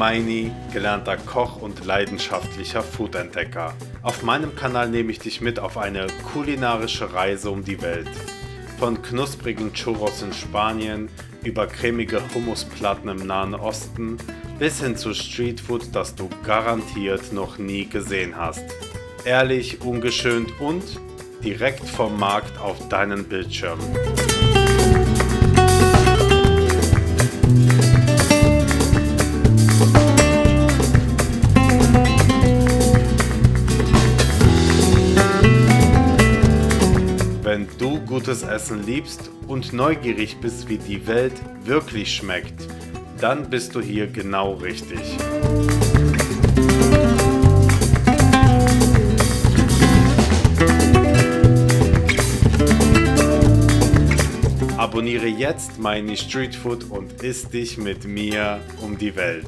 Meini, gelernter Koch und leidenschaftlicher Foodentdecker. Auf meinem Kanal nehme ich dich mit auf eine kulinarische Reise um die Welt. Von knusprigen Churros in Spanien über cremige Hummusplatten im Nahen Osten bis hin zu Streetfood, das du garantiert noch nie gesehen hast. Ehrlich, ungeschönt und direkt vom Markt auf deinen Bildschirm. Wenn du gutes Essen liebst und neugierig bist, wie die Welt wirklich schmeckt, dann bist du hier genau richtig. Abonniere jetzt Meini Streetfood und iss dich mit mir um die Welt.